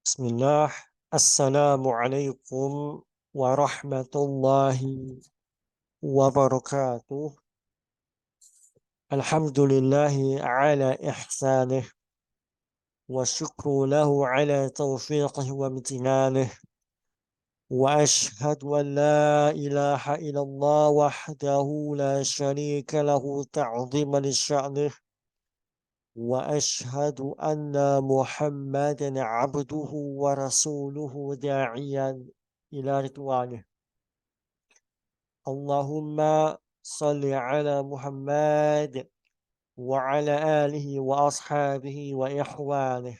Bismillah. Assalamualaikum warahmatullahi wabarakatuh. Alhamdulillahi ala ihsanih wa syukru lahu ala taufiqih wa amtinanih wa ashhadu an la ilaha illallah wahdahu la sharika lahu ta'ziman sya'nih wa ashhadu anna muhammadan abduhu wa rasuluhu da'iyan ila ridwanih. Allahumma salli ala Muhammad wa ala alihi wa ashabihi wa ikhwanih.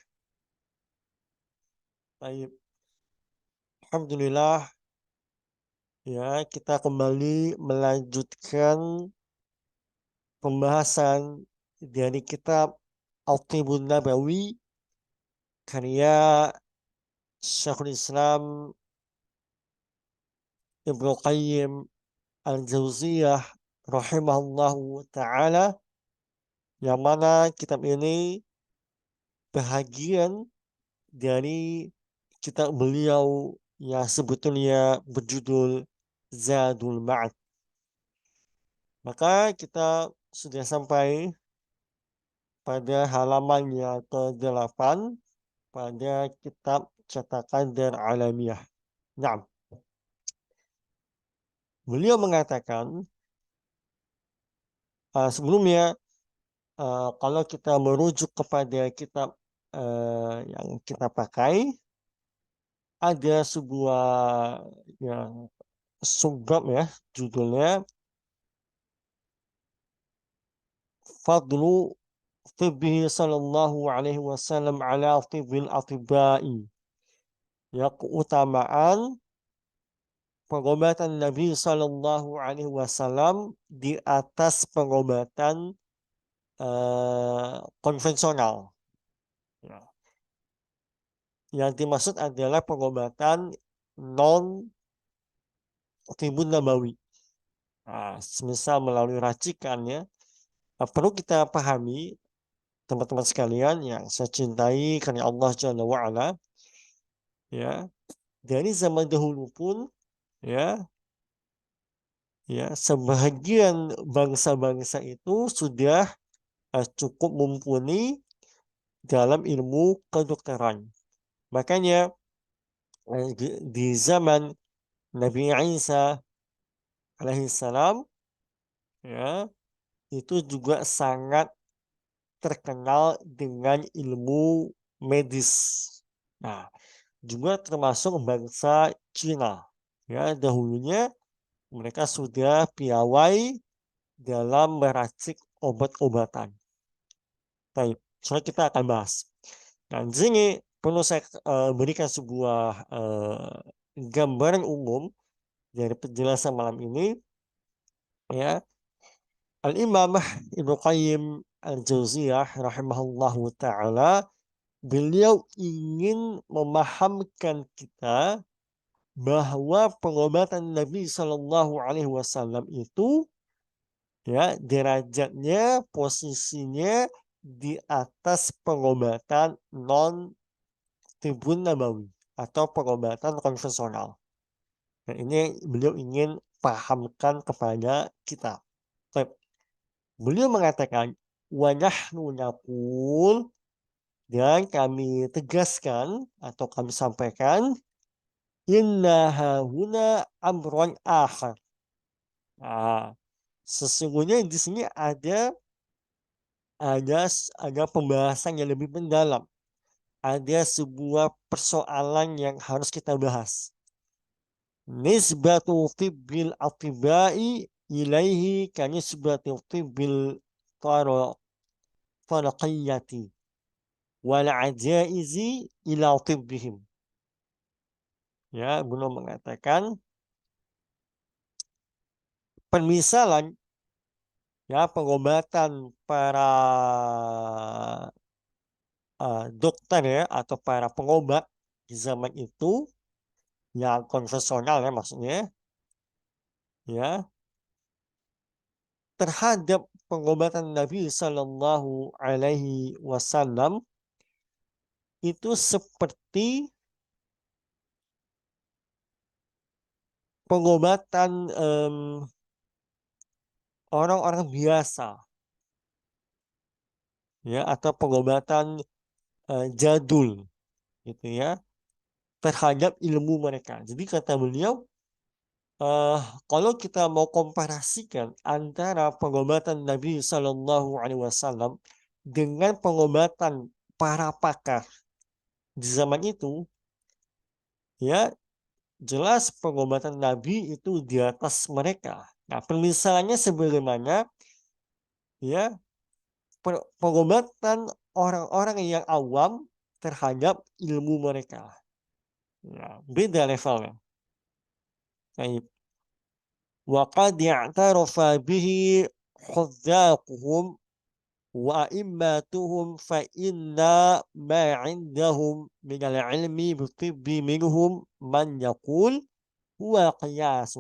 Baik, Alhamdulillah ya kita kembali melanjutkan pembahasan dari kitab Al-Tibbun Nabawi karya Syekhul Islam Ibnu Qayyim Al-Jauziyah rahimahullahu taala, yang mana kitab ini bahagian dari kitab beliau yang sebetulnya berjudul Zadul Ma'ad. Maka kita sudah sampai pada halaman yang ke-8 pada kitab cetakan Dar Alamiyah. Nah, beliau mengatakan sebelumnya kalau kita merujuk kepada kitab yang kita pakai, ada sebuah yang subbab ya, judulnya Fadlu Tibbihi sallallahu alaihi wasallam ala tibbil atibai. Ya, keutamaan pengobatan Nabi sallallahu alaihi wasallam di atas pengobatan konvensional. Ya. Yang dimaksud adalah pengobatan non tibbun nabawi. Nah, semisal melalui racikan ya. Perlu kita pahami teman-teman sekalian yang saya cintai karena Allah Jalla wa'ala, ya, dari zaman dahulu pun ya sebahagian bangsa-bangsa itu sudah cukup mumpuni dalam ilmu kedokteran. Makanya di zaman Nabi Isa alaihissalam ya itu juga sangat terkenal dengan ilmu medis. Nah, juga termasuk bangsa Cina. Ya, dahulunya mereka sudah piawai dalam meracik obat-obatan. Baik, soalnya kita akan bahas. Nah, di sini perlu saya berikan sebuah gambaran umum dari penjelasan malam ini. Ya, Al-Imam Ibnu Qayyim Al-Jauziyah rahimahullahu taala, beliau ingin memahamkan kita bahwa pengobatan Nabi Shallallahu Alaihi Wasallam itu ya derajatnya, posisinya di atas pengobatan non tibbun nabawi atau pengobatan konvensional. Dan ini beliau ingin pahamkan kepada kita. Beliau mengatakan wa nahnu naqul, dan kami tegaskan atau kami sampaikan inna hahuna amron akhar. Nah, sesungguhnya di sini ada ada pembahasan yang lebih mendalam. Ada sebuah persoalan yang harus kita bahas. Nisbatu tibbil atibai ilaihi kanisbatu tibbil taraqiyati wal ajaizi ila tibbihim. Ya, belum mengatakan permisalan ya pengobatan para dokter ya atau para pengobat di zaman itu yang konvensional ya maksudnya ya terhadap pengobatan Nabi Sallallahu Alaihi Wasallam itu seperti pengobatan orang-orang biasa, ya, atau pengobatan jadul, gitu ya, terhadap ilmu mereka. Jadi kata beliau, eh, kalau kita mau komparasikan antara pengobatan Nabi Shallallahu Alaihi Wasallam dengan pengobatan para pakar di zaman itu, ya jelas pengobatan Nabi itu di atas mereka. Nah, permisalannya sebagaimana, ya, pengobatan orang-orang yang awam terhadap ilmu mereka. Nah, beda levelnya. Baik. وقد اعترف به حذاقهم وأئمتهم فإن ما عندهم من العلم بالطب منهم من يقول هو قياس.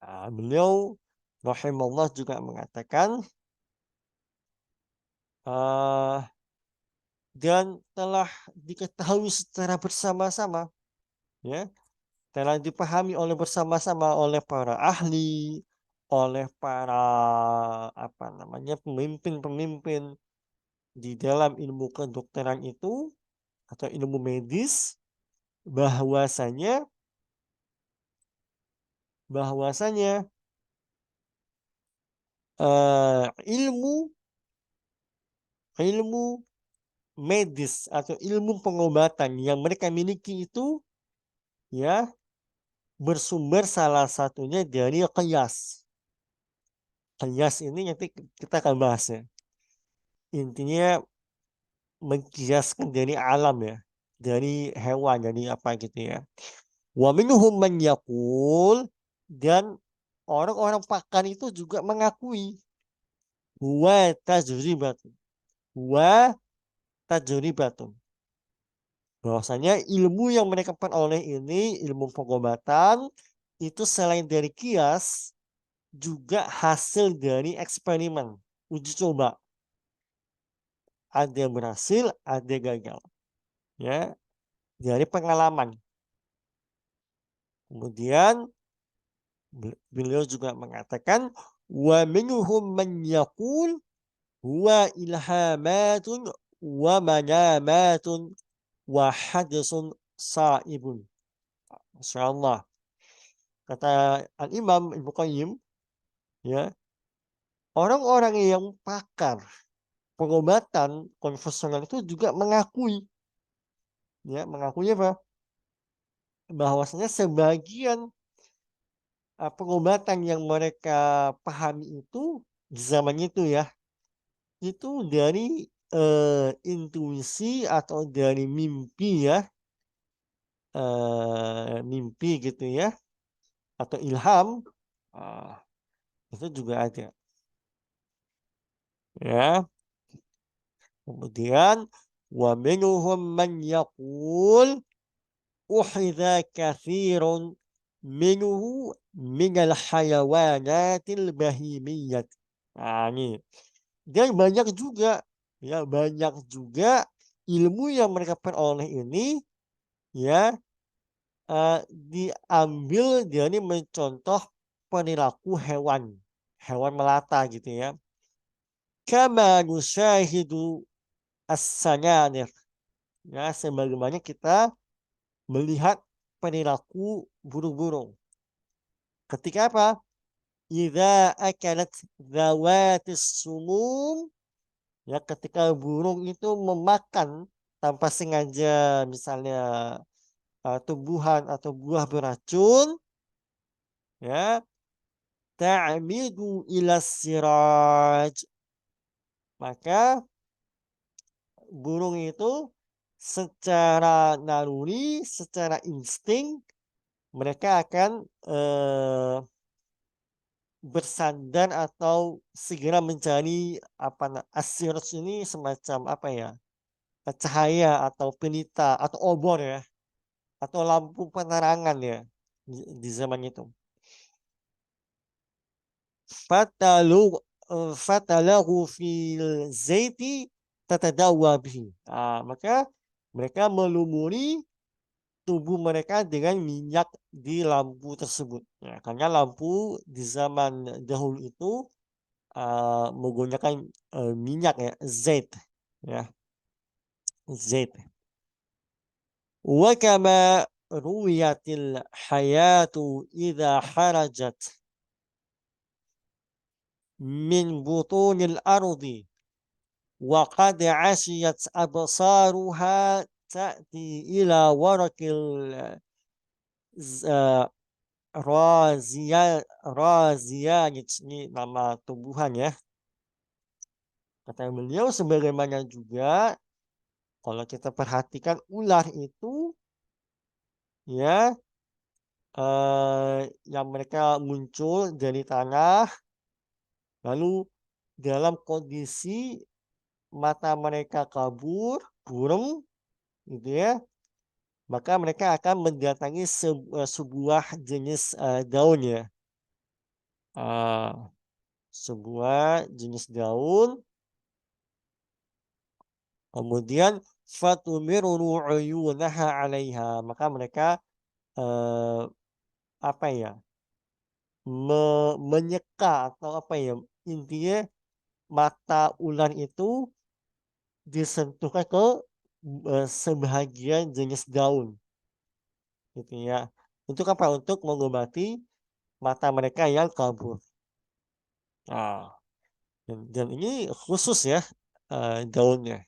Nah, beliau rahimahullah juga mengatakan, uh, dan telah diketahui secara bersama-sama, ya, telah dipahami oleh bersama-sama oleh para ahli, oleh para apa namanya pemimpin-pemimpin di dalam ilmu kedokteran itu atau ilmu medis, bahwasanya bahwasanya ilmu ilmu medis atau ilmu pengobatan yang mereka miliki itu, ya, bersumber salah satunya dari qiyas. Qiyas ini nanti kita akan bahas, ya. Intinya mengkiaskan dari alam, ya, dari hewan, dari apa gitu, ya. Wa minhum man yaqul, dan orang-orang pakar itu juga mengakui wa tajribatun wa tajribatun, bahwasanya ilmu yang mereka peroleh ini, ilmu pengobatan, itu selain dari kias juga hasil dari eksperimen, uji coba. Ada yang berhasil, ada yang gagal, ya, dari pengalaman. Kemudian beliau juga mengatakan wa minhum man yaqul huwa ilhamatun wa manamatun wa hadsun saibun. Masyaallah. Kata Al-Imam Ibnu Qayyim, ya, orang-orang yang pakar pengobatan konvensional itu juga mengakui, ya, mengakui apa? Bahwasanya sebagian pengobatan yang mereka pahami itu di zaman itu, ya, itu dari intuisi atau dari mimpi, ya, mimpi gitu, ya, atau ilham, ah, itu juga ada, ya. Kemudian wa minhum man yaqul uhidha kathirun minhu minal hayawanatil bahimiyat. Nah, ini. Dan banyak juga, ya, banyak juga ilmu yang mereka peroleh ini, ya, diambil dari mencontoh perilaku hewan, hewan melata gitu, ya. Kama nusyahidu as-sananir, ya, sebagaimana kita melihat perilaku burung-burung. Ketika apa? Idza akalat zawatis sumum, ya, ketika burung itu memakan tanpa sengaja, misalnya tumbuhan atau buah beracun, ya, ta'midu ila siraj, maka burung itu secara naluri, secara insting, mereka akan bersandar atau segera mencari apa, asiraj ini semacam apa, ya, cahaya atau pelita atau obor, ya, atau lampu penerangan, ya, di zaman itu. Fatalu fatalahu fil zaiti tatadawa bihi. Maka Mereka melumuri tubuh mereka dengan minyak di lampu tersebut. Ya, karena lampu di zaman dahulu itu menggunakan minyak ya, zait, ya, zait. Wa kama ruwiyatil hayatu idza harajat min butunil ardi wa qad ashiyat absaruha ta'ti ila warakil razia razia ini nama tumbuhan ya. Kata beliau sebagaimana juga kalau kita perhatikan ular itu ya yang mereka muncul dari tanah lalu dalam kondisi mata mereka kabur, burem gitu ya, maka mereka akan mendatangi sebuah jenis daun ya. Sebuah jenis daun, kemudian fatumiru uyunaha 'alaiha, maka mereka eh, apa ya? Menyeka atau apa ya? Intinya mata ular itu disentuhkan ke sebahagian jenis daun gitu ya. Untuk apa? Untuk mengobati mata mereka yang kabur. Nah, dan ini khusus ya daunnya.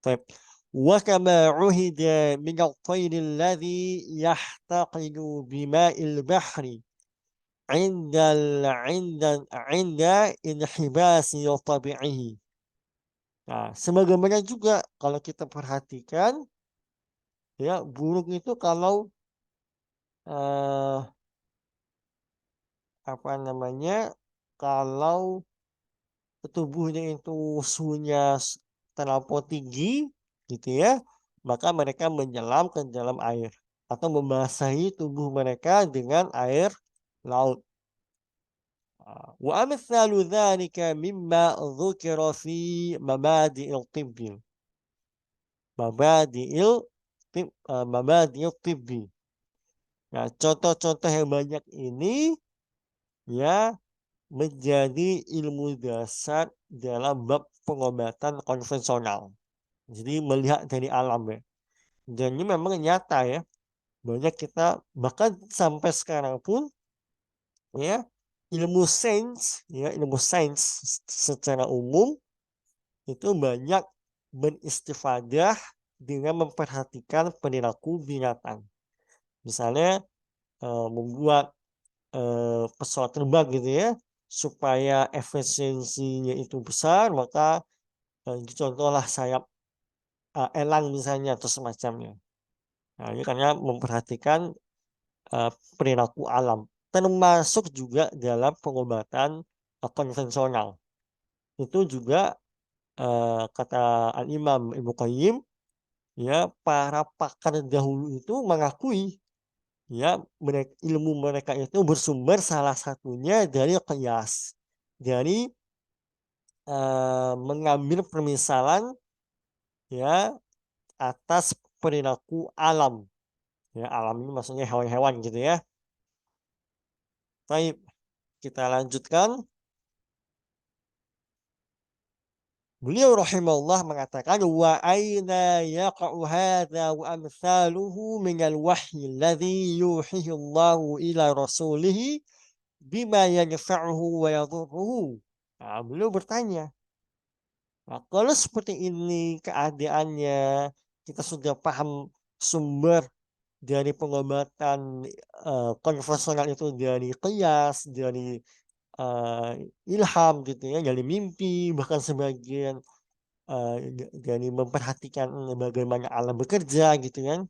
Baik. Wa kama uhida min at-tayr alladhi yahtaqidu bima'il bahri 'inda 'inda inhibasi tabi'ihi. Nah, sebagaimana juga kalau kita perhatikan ya burung itu kalau eh, apa namanya kalau tubuhnya itu suhunya terlampau tinggi gitu ya, maka mereka menyelam ke dalam air atau membasahi tubuh mereka dengan air laut. Wa amthalu dzalika mimma dzukira fi mabadi'il tibbi. Mabadi'il tibbi. Nah, contoh-contoh yang banyak ini ya menjadi ilmu dasar dalam bab pengobatan konvensional. Jadi melihat dari alam ya. Dan ini memang nyata ya. Banyak kita bahkan sampai sekarang pun ya ilmu sains secara umum itu banyak beristifadah dengan memperhatikan perilaku binatang. Misalnya membuat pesawat terbang gitu ya supaya efisiensinya itu besar, maka contohlah sayap elang misalnya atau semacamnya. Nah, ini karena memperhatikan perilaku alam, termasuk juga dalam pengobatan konvensional. Itu juga kata Al-Imam Ibnu Qayyim, ya para pakar dahulu itu mengakui ya ilmu mereka itu bersumber salah satunya dari qiyas, dari mengambil permisalan ya atas perilaku alam. Ya, alam ini maksudnya hewan-hewan gitu ya. Baik, kita lanjutkan. Beliau rahimahullah mengatakan wa aina yaqa'u hadza wa amsaluhu min al-wahyi alladhi yuhihi Allah ila rasulih bima yanfa'uhu wa yadhurruhu. Nah, beliau bertanya, nah, kalau seperti ini keadaannya, kita sudah paham sumber dari pengobatan konvensional itu dari qiyas, dari eh, ilham gitu ya, dari mimpi, bahkan sebagian eh, dari memperhatikan bagaimana alam bekerja gitu kan.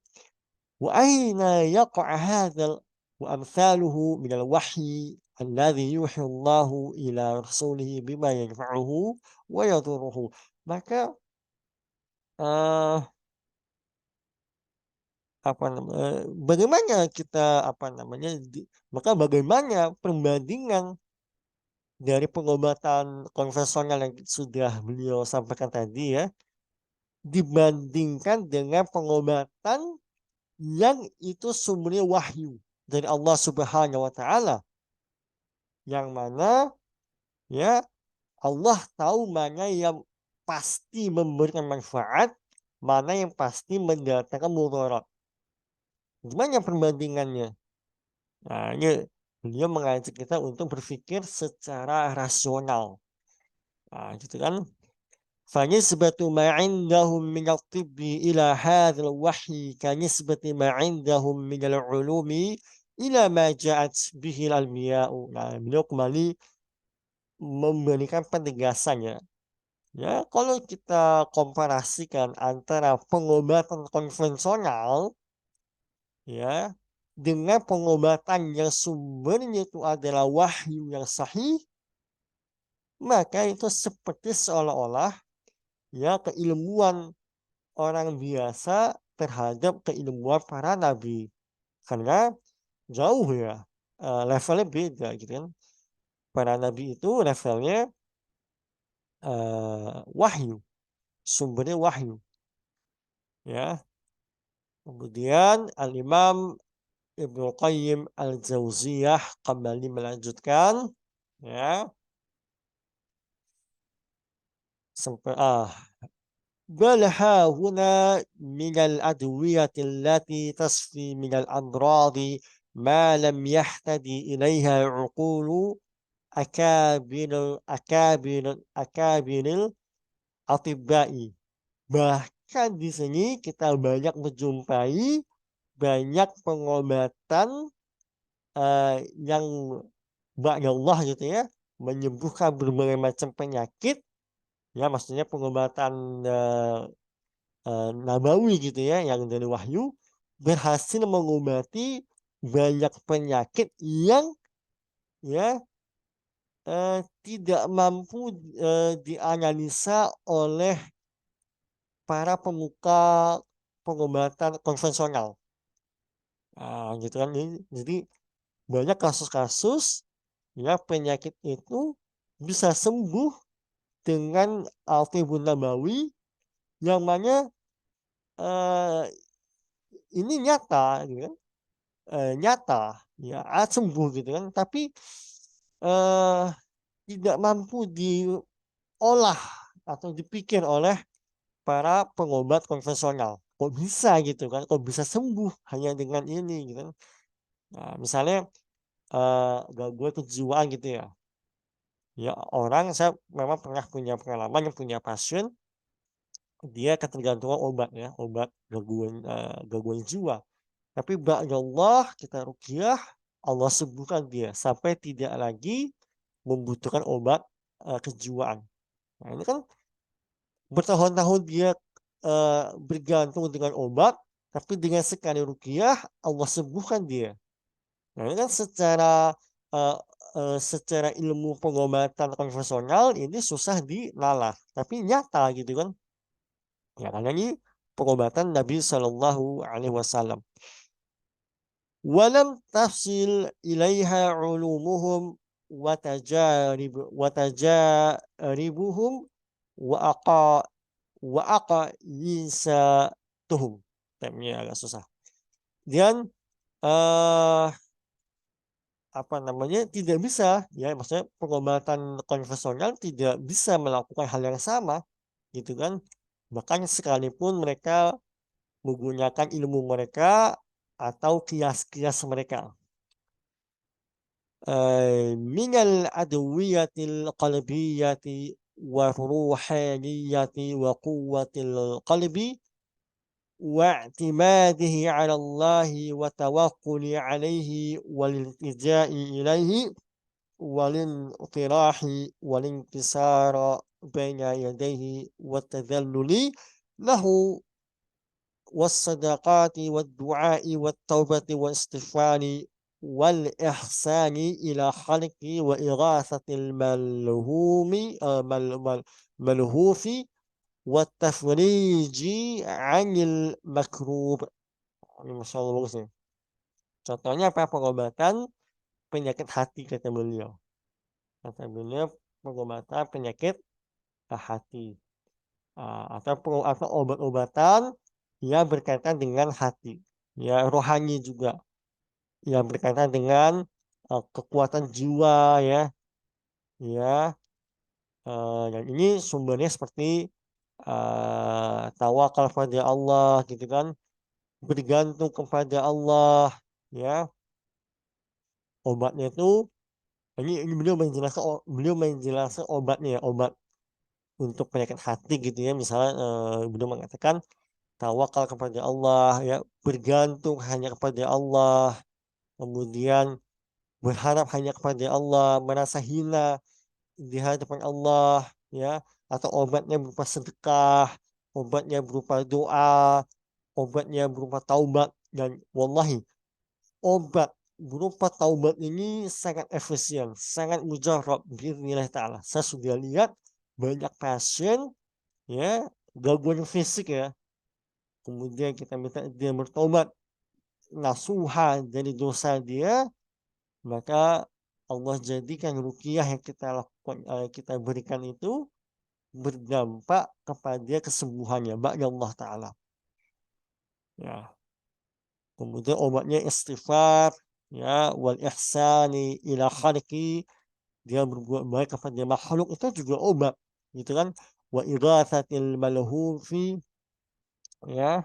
Wa aina yaqa' hadzal wa amsaluhu min al-wahyi alladhi yuhi Allahu ila rasulih bima yanfa'uhu wa yadurruhu. Maka eh bagaimana kita apa namanya maka bagaimana perbandingan dari pengobatan konvensional yang sudah beliau sampaikan tadi ya dibandingkan dengan pengobatan yang itu sumbernya wahyu dari Allah Subhanahu wa taala, yang mana ya Allah tahu mana yang pasti memberikan manfaat, mana yang pasti mendatangkan mudarat. Gimana perbandingannya? Nah, ini beliau mengajak kita untuk berpikir secara rasional. Nah, gitu kan? فنسبة ما عندهم من الطب إلى هذا الوحي كنسبة ما عندهم من العلوم إلى ما جاءت به الأنبياء. Nah, beliau kembali memberikan penegasan ya. Ya, kalau kita komparasikan antara pengobatan konvensional ya dengan pengobatan yang sumbernya itu adalah wahyu yang sahih, maka itu seperti seolah-olah ya keilmuan orang biasa terhadap keilmuan para nabi, karena jauh ya, levelnya beda gitu kan. Para nabi itu levelnya wahyu, sumbernya wahyu ya. Kemudian Al-Imam Ibnu Qayyim Al-Jauziyah kembali melanjutkan ya, sampai بل ها هنا من الأدوية التي تشفي من الأمراض ما لم يهتدي إليها عقول أكابر الأطباء. Bahkan di sini kita banyak menjumpai banyak pengobatan yang ba'da Allah gitu ya, menyembuhkan berbagai macam penyakit ya, maksudnya pengobatan nabawi gitu ya, yang dari wahyu berhasil mengobati banyak penyakit yang ya tidak mampu dianalisa oleh para pemuka pengobatan konvensional. Nah, gitu kan. Jadi banyak kasus-kasus ya penyakit itu bisa sembuh dengan Al-Tibbun Nabawi, yang mana eh, ini nyata gitu kan. Nyata ya sembuh gitu kan, tapi eh, tidak mampu diolah atau dipikir oleh para pengobat konvensional. Kok bisa gitu kan, kok bisa sembuh hanya dengan ini gitu kan. Nah, misalnya gangguan kejiwaan gitu ya, ya orang, saya memang pernah punya pengalaman yang punya pasien dia ketergantungan obat ya, obat gangguan jiwa. Tapi ba'dallah kita ruqyah, Allah sembuhkan dia sampai tidak lagi membutuhkan obat kejiwaan. Nah, ini kan bertahun-tahun dia bergantung dengan obat, tapi dengan sekali ruqyah Allah sembuhkan dia. Nah, ini kan eh, secara ilmu pengobatan konvensional ini susah dinalar, tapi nyata gitu kan. Ya, karena ini pengobatan Nabi Shallallahu Alaihi Wasallam. ولم تصل إليها علومهم وتجاربهم وأقا وأقاييساتهم. Ini agak susah. Dan eh apa namanya, tidak bisa ya, maksudnya pengobatan konvensional tidak bisa melakukan hal yang sama gitu kan. Bahkan sekalipun mereka menggunakan ilmu mereka atau kias-kias mereka. من الأدوية القلبية والروحانية وقوة القلب واعتماده على الله وتوكل عليه والالتجاء إليه والانطراح والانكسار بين يديه والتذلل له والصدقات والدعاء والتوبة والاستغفار والإحسان إلى خلق وإغاثة الملهوف والتفريج عن المكروب. Ini Masya Allah bagus nih. Contohnya apa? Pengobatan penyakit hati kata beliau. Kata beliau pengobatan penyakit hati. atau obat-obatan yang berkaitan dengan hati, ya rohani juga, yang berkaitan dengan kekuatan jiwa ya, ya. Dan ini sumbernya seperti tawakal pada Allah gitu kan, bergantung kepada Allah ya. Obatnya itu ini beliau menjelaskan obatnya ya, obat untuk penyakit hati gitu ya. Misalnya beliau mengatakan tawakal kepada Allah ya, bergantung hanya kepada Allah, kemudian berharap hanya kepada Allah, merasa hina di hadapan Allah ya, atau obatnya berupa sedekah, obatnya berupa doa, obatnya berupa taubat. Dan wallahi obat berupa taubat ini sangat efisien, sangat mujarab bismillah taala. Saya sudah lihat banyak pasien ya, gangguan fisik ya, kemudian kita minta dia bertobat nasuha dari dosa dia, maka Allah jadikan ruqyah yang kita lakukan, kita berikan itu berdampak kepada kesembuhannya ba'da Allah Ta'ala. Ya. Kemudian obatnya istighfar, ya, wal ihsani ila khalqi, dia berbuat baik kepada makhluk itu juga obat, gitu kan. Wa ighatsatil malhufi, ya,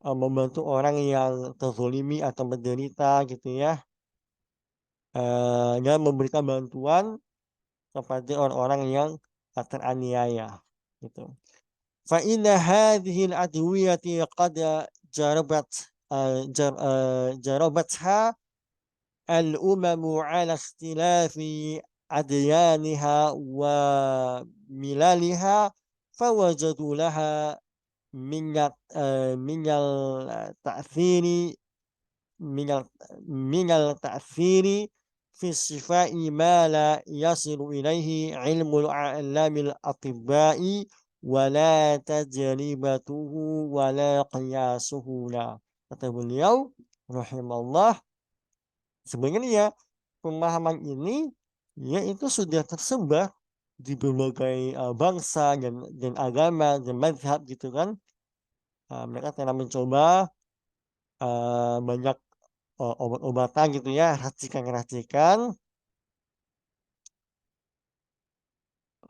membantu orang yang terzolimi atau menderita gitu ya, dan memberikan bantuan kepada orang-orang yang teraniaya, gitu. Fa inna hadhihi al-adwiyati qad jarabat jarabatha al-umamu ala ikhtilafi adyaniha wa milaliha fawajadu laha minal ta'thiri minal minal ta'thiri fi shifai ma la yasilu ilaihi ilmul a'lamil atibba'i wa la tajribatuhu wa la qiyasuhu la. Kata beliau rahimahullah, sebenarnya pemahaman ini ya itu sudah tersebar di berbagai bangsa dan agama dan mazhab gitu kan. Mereka telah mencoba banyak obat-obatan gitu ya, racikan-racikan,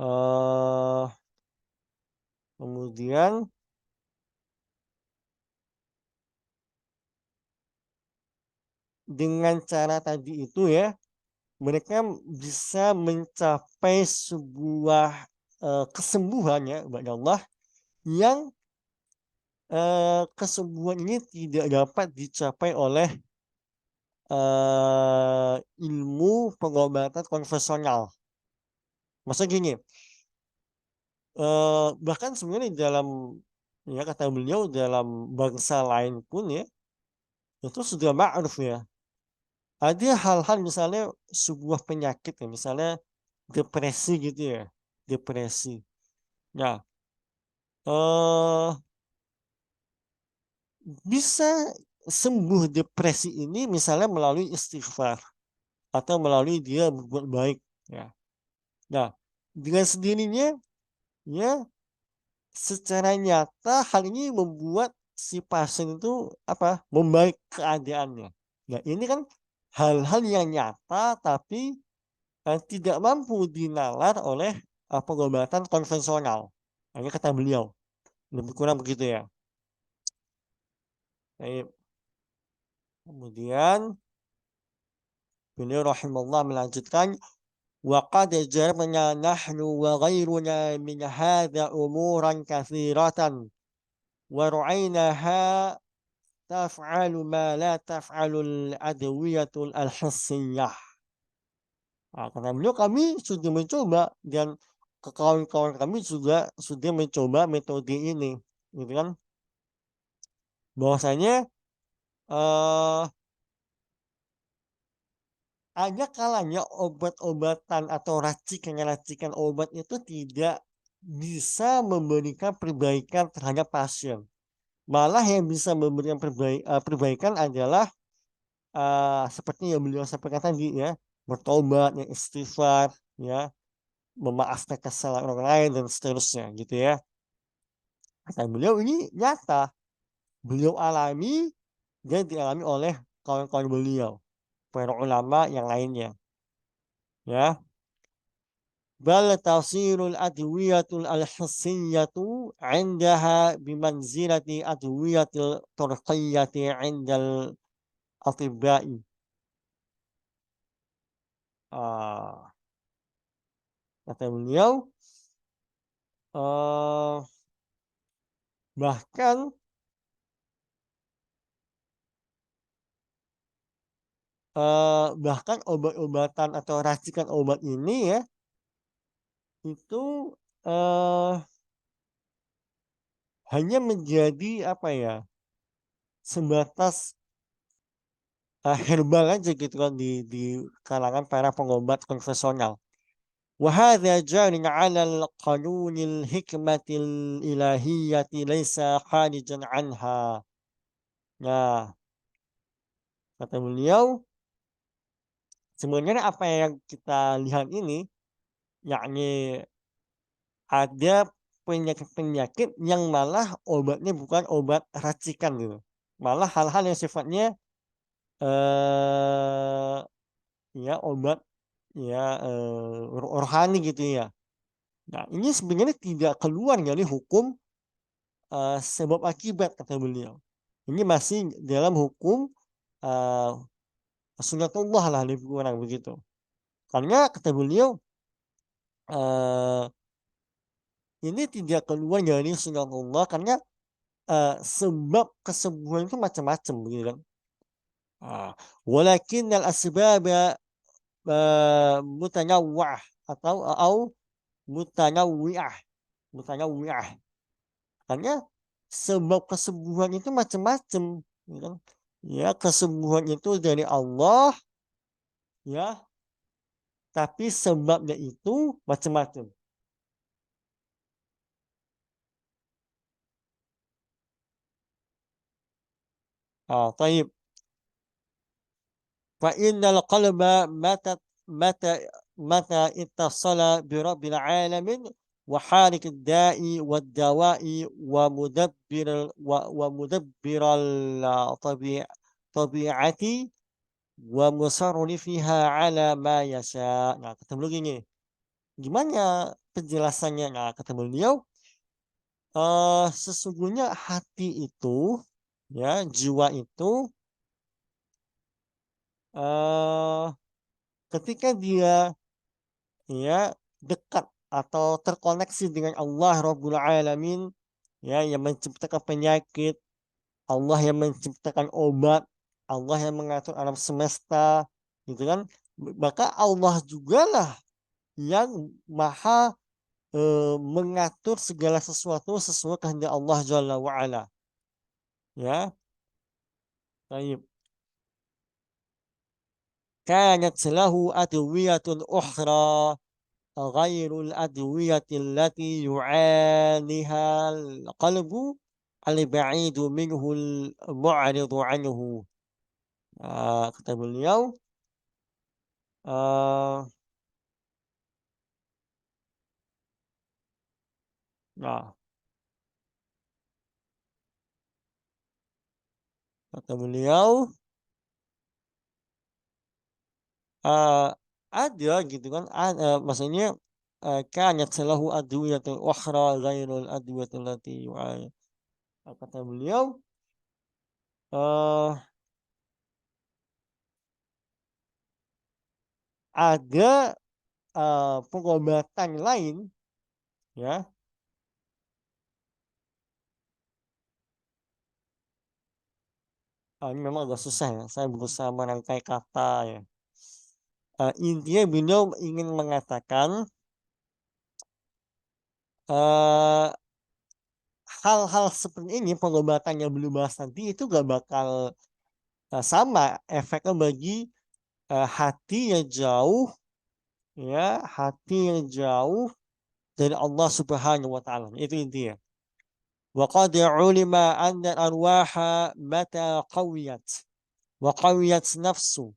eh kemudian dengan cara tadi itu ya, mereka bisa mencapai sebuah kesembuhan ya, Allah, yang kesembuhan ini tidak dapat dicapai oleh ilmu pengobatan konvensional. Maksudnya gini, bahkan sebenarnya dalam, ya kata beliau, dalam bangsa lain pun ya, itu sudah ma'ruf ya. Ada hal-hal misalnya sebuah penyakit ya, misalnya depresi gitu ya, depresi. Nah, eh bisa sembuh depresi ini misalnya melalui istighfar atau melalui dia berbuat baik ya. Nah, dengan sendirinya ya, secara nyata hal ini membuat si pasien itu apa? Membaik keadaannya. Nah, ini kan hal-hal yang nyata tapi tidak mampu dinalar oleh pengobatan konvensional. Ini kata beliau. Lebih kurang begitu ya. Baik. Kemudian beliau rahimahullah melanjutkan, wa qad jarabna nahnu wa ghairuna min hadha umuran katsiratan wa ra'aynaha taf'alu ma la taf'alu al-adwiyatul al-hissiyah. Kata beliau, kami sudah mencoba dan kawan-kawan kami juga sudah mencoba metode ini, gitu kan? Bahwasanya eh ada kalanya obat-obatan atau racikan-racikan obat itu tidak bisa memberikan perbaikan terhadap pasien. Malah yang bisa memberikan perbaikan adalah seperti yang beliau sampaikan tadi ya, bertobat, ya, istighfar, ya, memaafkan kesalahan orang lain dan seterusnya gitu ya. Kata beliau ini nyata, beliau alami dan dialami oleh kawan-kawan beliau, para ulama yang lainnya. Ya, bal tasirul adwiyatul al-hissiyatu indaha bimanzilati adwiyatil turqiyyati indal atibba'i. Ah, kata beliau, eh, bahkan bahkan obat-obatan atau racikan obat ini ya itu eh, hanya menjadi apa ya, sebatas herbal aja gitu kan di kalangan para pengobat konvensional. وهذا جار على القانون الحكمة الإلهية ليس خارجا عنها. Nah, kata beliau, sebenarnya apa yang kita lihat ini, yakni ada penyakit-penyakit yang malah obatnya bukan obat racikan gitu. Malah hal-hal yang sifatnya eh ya obat ya rohani gitu ya. Nah, ini sebenarnya tidak keluar dari hukum sebab akibat kata beliau. Ini masih dalam hukum eh sunnatullah lah lebih kurang begitu. Karena kata beliau eh ini tidak keluar dari sunnatullah karena sebab kesembuhan itu macam-macam begitu kan. Ah, walakin al-asbab mutanawwah atau mutanawwi'ah. Mutanawwi'ah. Karena sebab kesembuhan itu macam-macam, ya kan? Ya, kesembuhan itu dari Allah, ya, tapi sebabnya itu macam-macam. Ah, taib. Fa innal qalba mata mata ittasala bi rabbil alamin wa halik ad-da'i wad dawa'i wa mudabbir tabi'ati wa musarrifiha ala ma yasha. Nah, kata beliau gini, gimana penjelasannya? Nah, kata beliau, sesungguhnya hati itu, ya, jiwa itu, eh ketika dia ya dekat atau terkoneksi dengan Allah Rabbul Alamin, ya, yang menciptakan penyakit, Allah yang menciptakan obat, Allah yang mengatur alam semesta, gitu kan? Maka Allah juga lah yang maha mengatur segala sesuatu sesuai kehendak Allah Jalla wa'ala. Ya, baik. Kanat lahu adwiyatun ukhra ghairul adwiyatil lati yu'aniha al-qalbu al-ba'idu minhu al-mu'ridu anhu. Kata beliau, uh, nah, kata beliau, uh, ada gitu kan, maksudnya kanat lahu adwiyatun ukhra ghairul adwiyatil lati yu'aniha. Kata beliau, eh ada pengobatan lain, ya. Ini memang agak susah ya, saya berusaha merangkai kata ya. Intinya beliau ingin mengatakan eh hal-hal seperti ini, pengobatan yang belum bahas nanti itu gak bakal sama efeknya bagi hati yang jauh, ya, hati yang jauh dari Allah Subhanahu wa taala. Itu intinya. Wa qad ulima anna arwaha mata qawiyat wa qawiyat nafsu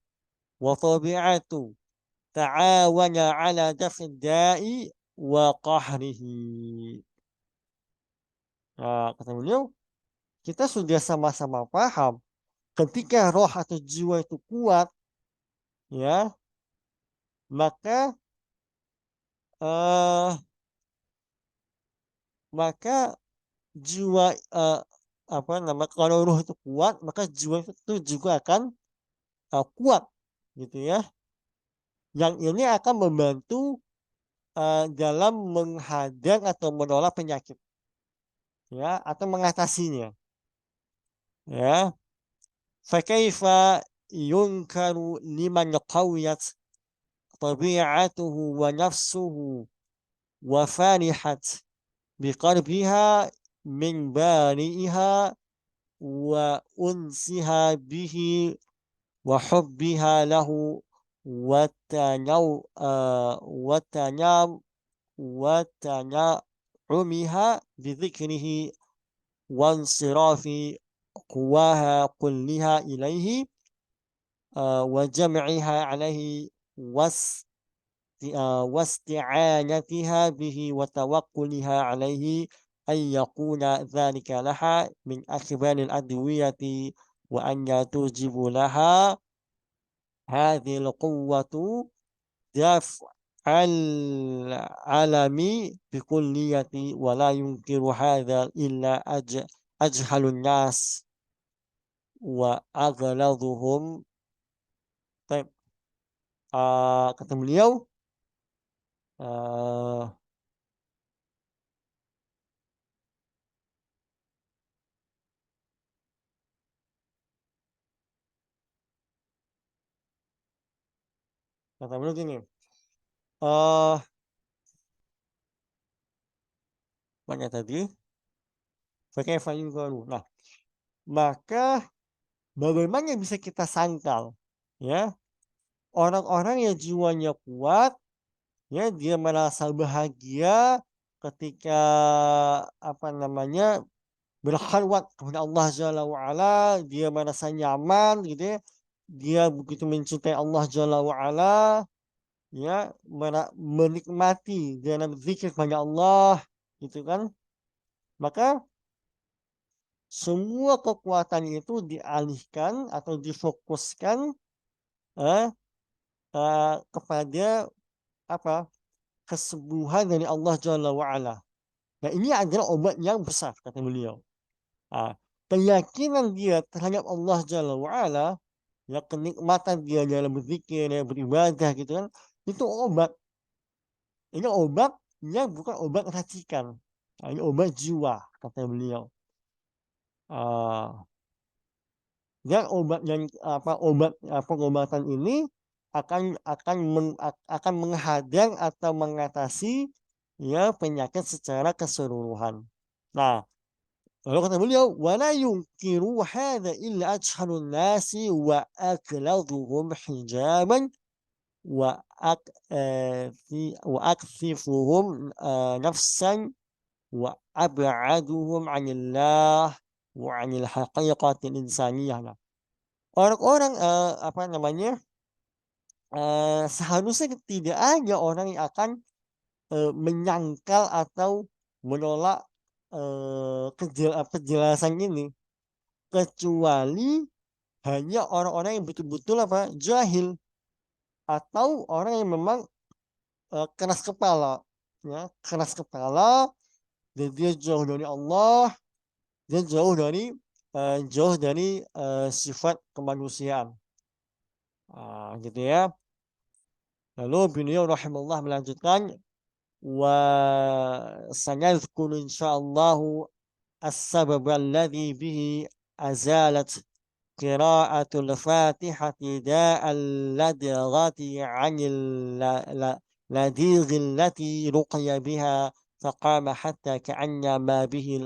wa tabi'atu ta'awana ala daf'i da'i wa qahrihi. Nah, kata beliau, kita sudah sama-sama paham ketika roh atau jiwa itu kuat, ya, maka eh, maka jiwa apa nama kalau roh itu kuat, maka jiwa itu juga akan kuat, gitu ya. Yang ini akan membantu dalam menghadang atau menolak penyakit, ya, atau mengatasinya, ya. Fakaifa yunkaru liman qawiyat tabi'atuhu wa nafsuhu wa farihat biqarbiha min bari'iha wa unsiha bihi wa hubbiha lahu wa tanam wa tana'umiha bidhikrihi wa insirafi quwaha kulliha ilaihi wa jam'iha alaihi واستعانتها به وتوكلها عليه أن يكون ذلك لها من أكبر الأدوية وأن توجب لها هذه القوة دفع العالم بكلية ولا ينكر هذا إلا أجهل الناس وأغلظهم. طيب kata beliau kata beliau gini, banyak tadi pakai fayugaru. Nah, maka bagaimana bisa kita sangkal, ya, orang-orang yang jiwanya kuat, ya, dia merasa bahagia ketika apa namanya berkhalwat kepada Allah Jalla wa'ala, dia merasa nyaman, gitu ya, dia begitu mencintai Allah Jalla wa'ala, ya, menikmati dalam zikir kepada Allah, gitu kan, maka semua kekuatan itu dialihkan atau difokuskan eh, kepada apa kesembuhan dari Allah Jalla wa'ala. Nah, ini adalah obat yang besar, kata beliau. Nah, keyakinan dia terhadap Allah Jalla wa'ala, ya, kenikmatan dia dalam berzikir, ya, beribadah, gitu kan, itu obat. Ini obat yang bukan obat racikan. Nah, ini obat jiwa, kata beliau. Dan obat pengobatan ini akan menghadang atau mengatasi, ya, penyakit secara keseluruhan. Nah, lalu kata beliau, wala yunkiru hadza illa ajhalun nasi wa akladhuhum hijaban wa akthifuhum nafsan wa ab'aduhum 'anillah wa 'anil haqiqatil insaniyah. Nah, orang-orang apa namanya seharusnya tidak ada orang yang akan menyangkal atau menolak penjelasan ini, kecuali hanya orang-orang yang betul-betul apa jahil atau orang yang memang keras kepala, ya, keras kepala, dan dia jauh dari Allah, dia jauh dari sifat kemanusiaan, gitu ya. Lalu beliau rahimahullah melanjutkan, wa sanadhkuru insyaallah as-sabab alladhi bihi azalat qira'atul fatihati da'al ladghati 'anil ladighi allati ruqiya biha faqama hatta ka'anna ma bihi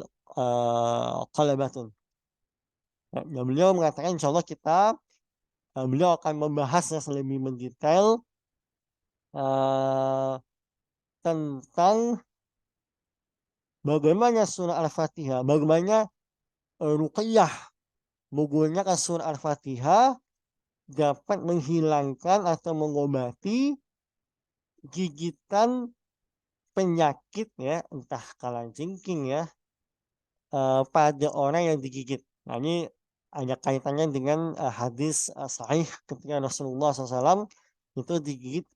qalabatun. Nah, beliau mengatakan insyaallah beliau akan membahasnya lebih mendetail tentang bagaimana surah Al-Fatihah, bagaimana ruqyah menggunakan surah Al-Fatihah dapat menghilangkan atau mengobati gigitan penyakit, ya, entah kalajengking, ya, pada orang yang digigit. Nah, ini ada kaitannya dengan, hadis, sahih ketika Rasulullah SAW itu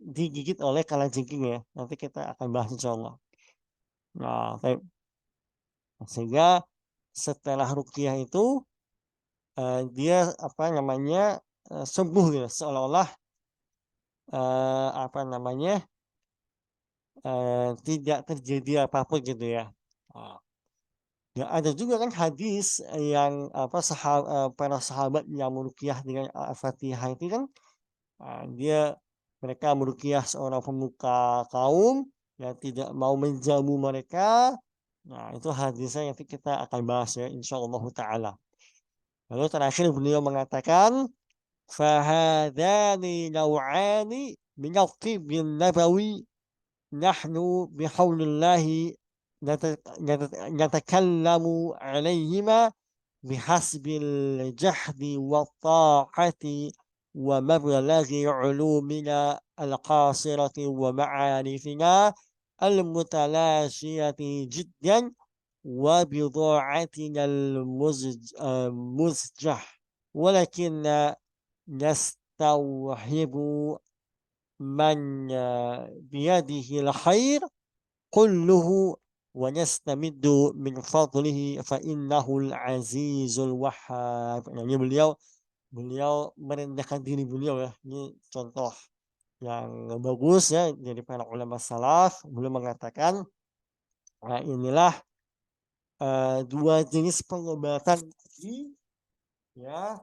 digigit oleh kalajengking ya, nanti kita akan bahas insyaallah. Nah, sehingga setelah ruqyah itu, dia apa namanya, sembuh ya, seolah-olah, apa namanya, tidak terjadi apapun gitu ya. Nah, ya ada juga kan hadis yang apa, para sahabat yang meruqyah dengan Al-Fatihah itu kan, mereka meruqyah seorang pemuka kaum yang tidak mau menjamu mereka. Nah, itu hadisnya nanti kita akan bahas ya insyaallah taala. Lalu terakhir beliau mengatakan, "Fahadani naw'ani minal tibbin nabawi nahnu bihaulillahi natakallamu 'alaihima bihasbil jahdi wat-taqati wa mablaghi 'ulumina al-qasirati wa ma'arifina al-mutalashiyati jiddan وبضاعتنا المزجة ولكن نستوهب من بيده الخير كله ونستمد من فضله فإنه العزيز الوهاب. Yani beliau merendahkan diri beliau ya. Ini contoh yang bagus ya dari para ulama salaf. Beliau mengatakan, nah inilah dua jenis pengobatan tadi ya,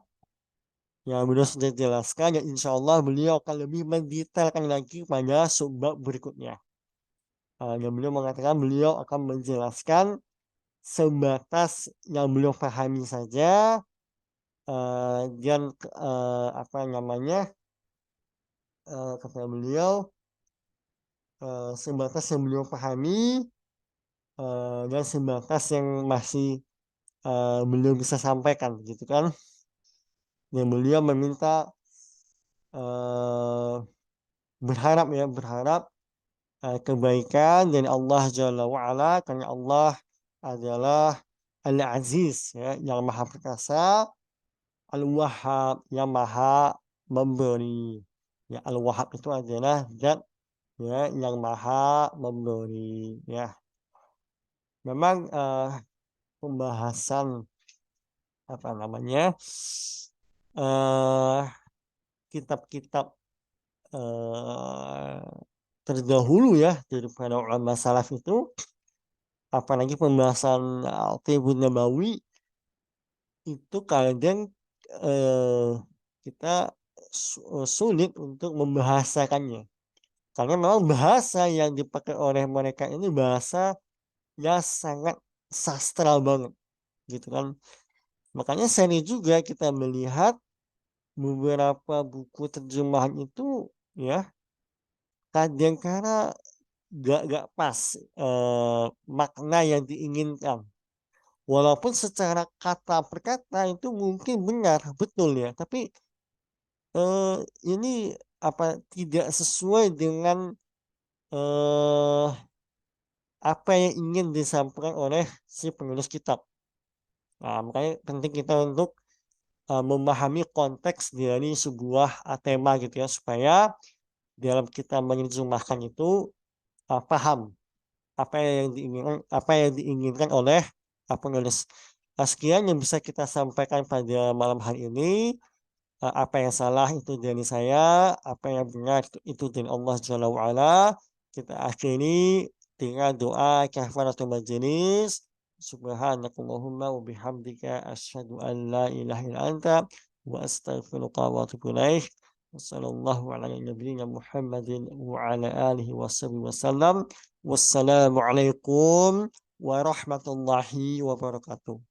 yang beliau sudah jelaskan, dan insya Allah beliau akan lebih mendetailkan lagi pada subbab berikutnya. Dan beliau mengatakan beliau akan menjelaskan sebatas yang beliau pahami saja, dan apa namanya, kata beliau, sebatas yang beliau pahami, dan sebatas yang masih beliau bisa sampaikan gitu kan. Dan beliau meminta, berharap ya, kebaikan dari Allah Jalla wa'ala, karena Allah adalah Al-Aziz ya, yang Maha Perkasa, Al-Wahhab yang Maha Memberi. Ya, Al-Wahhab itu adalah zat ya yang Maha Memberi ya. Memang pembahasan apa namanya, eh kitab-kitab eh terdahulu ya daripada ulama salaf itu, apalagi pembahasan Al-Tibbun Nabawi itu kadang eh, kita sulit untuk membahasakannya. Karena memang bahasa yang dipakai oleh mereka ini bahasa yang sangat sastra banget gitu kan. Makanya sering juga kita melihat beberapa buku terjemahan itu ya kadang kala gak pas makna yang diinginkan. Walaupun secara kata per kata itu mungkin benar, betul ya, tapi ini apa tidak sesuai dengan eh, apa yang ingin disampaikan oleh si penulis kitab. Nah, makanya penting kita untuk memahami konteks dari sebuah tema gitu ya, supaya dalam kita menerjemahkan itu paham apa yang diinginkan oleh penulis. Sekian yang bisa kita sampaikan pada malam hari ini. Apa yang salah itu dari saya, apa yang benar itu dari Allah Jalla wa'ala. Kita akhiri dengan doa kafaratul majelis. Subhanakallahumma wa bihamdika asyhadu an la ilaha illa anta wa astaghfiruka wa atubu ilaik. Wassallallahu ala nabiyyina Muhammadin wa ala alihi wasallam. Wassalamu alaikum warahmatullahi wabarakatuh.